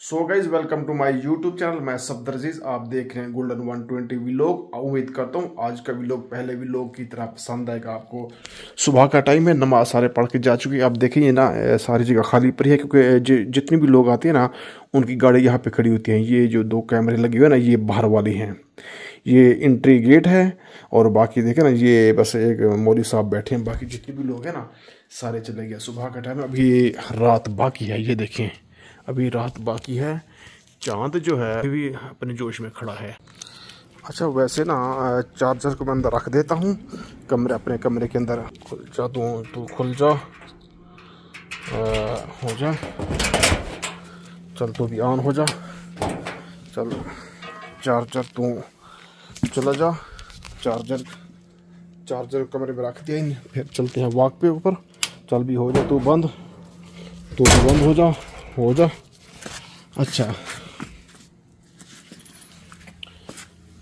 So guys welcome to my YouTube channel. मैं सफदर अजीज, आप देख रहे हैं गोल्डन 120 व्लॉग। उम्मीद करता हूँ आज का व्लॉग पहले व्लॉग की तरह पसंद आएगा आपको। सुबह का टाइम है, नमाज सारे पढ़ के जा चुके हैं। आप देखिए ना, सारी जगह खाली पड़ी है क्योंकि जितनी भी लोग आते हैं ना उनकी गाड़ी यहाँ पे खड़ी होती हैं। ये जो दो कैमरे लगे हुए हैं ना, ये बाहर वाली हैं, ये एंट्री गेट है। और बाकी देखे ना, ये बस एक मौलवी साहब बैठे हैं, बाकी जितने भी लोग हैं ना सारे चले गए। सुबह का टाइम, अभी रात बाकी है। ये देखें, अभी रात बाकी है। चांद जो है अभी अपने जोश में खड़ा है। अच्छा, वैसे ना चार्जर को मैं अंदर रख देता हूँ अपने कमरे के अंदर। खुल जा तू खुल जा, हो जा, चल तू भी ऑन हो जा। चल चार्जर तू चला जा, चार्जर कमरे में रख दिया। फिर चलते हैं वॉक पे ऊपर। चल भी हो जा तू बंद, तू भी बंद हो जा। अच्छा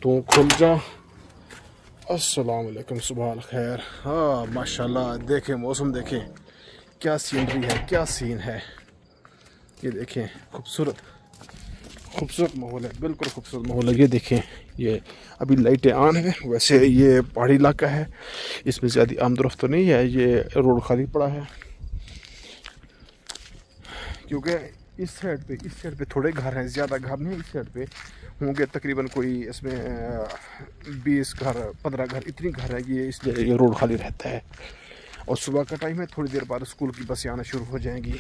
तू खुल जा। अस्सलाम वालेकुम, सुबह अल खैर। हाँ माशाल्लाह, देखें मौसम, देखें क्या सीनरी है, क्या सीन है। ये देखें, खूबसूरत माहौल है, बिल्कुल खूबसूरत माहौल है। ये देखें, ये अभी लाइटें ऑन है। वैसे ये पहाड़ी इलाका है, इसमें ज़्यादा आमदोरफ्त तो नहीं है। ये रोड खाली पड़ा है क्योंकि इस साइड पे थोड़े घर हैं, ज़्यादा घर नहीं। इस साइड पे होंगे तकरीबन कोई इसमें 20 घर 15 घर, इतनी घर है ये, इसलिए ये रोड खाली रहता है। और सुबह का टाइम है, थोड़ी देर बाद स्कूल की बसें आना शुरू हो जाएंगी।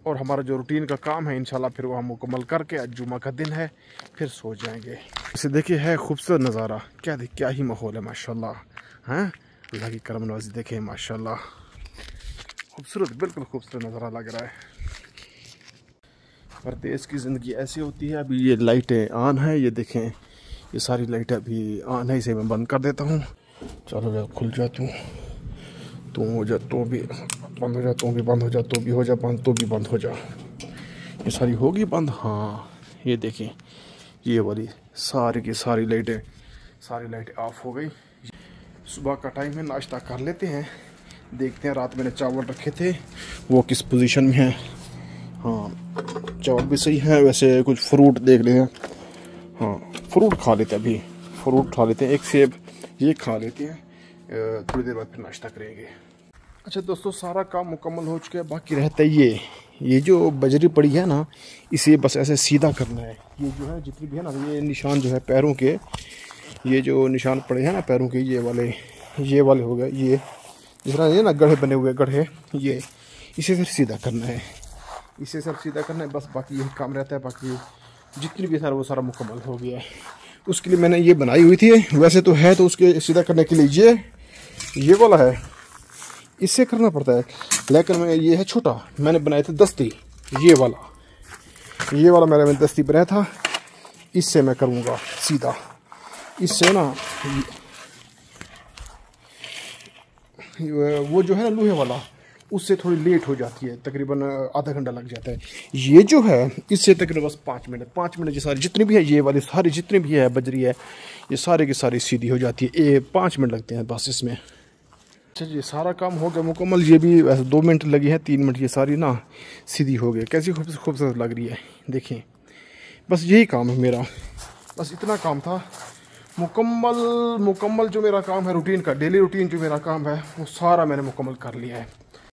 और हमारा जो रूटीन का काम है इंशाल्लाह फिर वो हम मुकम्मल करके, आज जुमा का दिन है, फिर सो जाएंगे। इसे देखिए, है खूबसूरत नज़ारा, क्या ही माहौल है माशाल्लाह। हैं, अल्लाह की करम नवाज़ी देखें माशाल्लाह, खूबसूरत, बिल्कुल खूबसूरत नज़ारा लग रहा है। परदेश की ज़िंदगी ऐसी होती है। अभी ये लाइटें ऑन है, ये देखें, ये सारी लाइटें अभी ऑन है। इसे मैं बंद कर देता हूँ। चलो जा, खुल जा तू हो जा, तो भी बंद हो जा, तू भी बंद हो जा, तो भी हो जा बंद, तो भी बंद हो जा। ये सारी होगी बंद। हाँ ये देखें, ये वाली सारी की सारी लाइटें ऑफ हो गई। सुबह का टाइम है, नाश्ता कर लेते हैं। देखते हैं, रात मैंने चावल रखे थे वो किस पोजीशन में है। हाँ चावल भी सही है। वैसे कुछ फ्रूट देख लेते हैं। हाँ फ्रूट खा लेते हैं, अभी फ्रूट खा लेते हैं, एक सेब ये खा लेते हैं, थोड़ी देर बाद फिर नाश्ता करेंगे। अच्छा दोस्तों, सारा काम मुकम्मल हो चुका है, बाकी रहता है ये जो बजरी पड़ी है ना, इसे बस ऐसे सीधा करना है। ये जो है जितनी भी है ना, ये निशान जो है पैरों के, ये जो निशान पड़े हैं ना पैरों के, ये वाले हो गए। ये जिस तरह ये ना गड्ढे बने हुए गड्ढे, ये इसे सिर्फ सीधा करना है, बस बाकी यही काम रहता है। बाकी जितनी भी सारा वो सारा मुकम्मल हो गया है। उसके लिए मैंने ये बनाई हुई थी, वैसे तो है, तो उसके सीधा करने के लिए ये वाला है, इससे करना पड़ता है। लेकिन मैंने ये है छोटा, मैंने बनाया था दस्ती, ये वाला मैंने दस्ती बनाया था। इससे मैं करूँगा सीधा, इससे ना वो जो है ना लोहे वाला, उससे थोड़ी लेट हो जाती है, तकरीबन आधा घंटा लग जाता है। ये जो है इससे तकरीबन बस 5 मिनट ये सारी जितनी भी है, ये वाली सारी जितनी भी है बजरी है, ये सारी की सारी सीधी हो जाती है। 5 मिनट लगते हैं बस इसमें। अच्छा ये सारा काम हो गया मुकम्मल। ये भी वैसे 2 मिनट लगी है, 3 मिनट, ये सारी ना सीधी हो गई। कैसी खूबसूरत लग रही है, देखें। बस यही काम है मेरा, बस इतना काम था। मुकम्मल जो मेरा काम है रूटीन का, डेली रूटीन जो मेरा काम है, वो सारा मैंने मुकम्मल कर लिया है।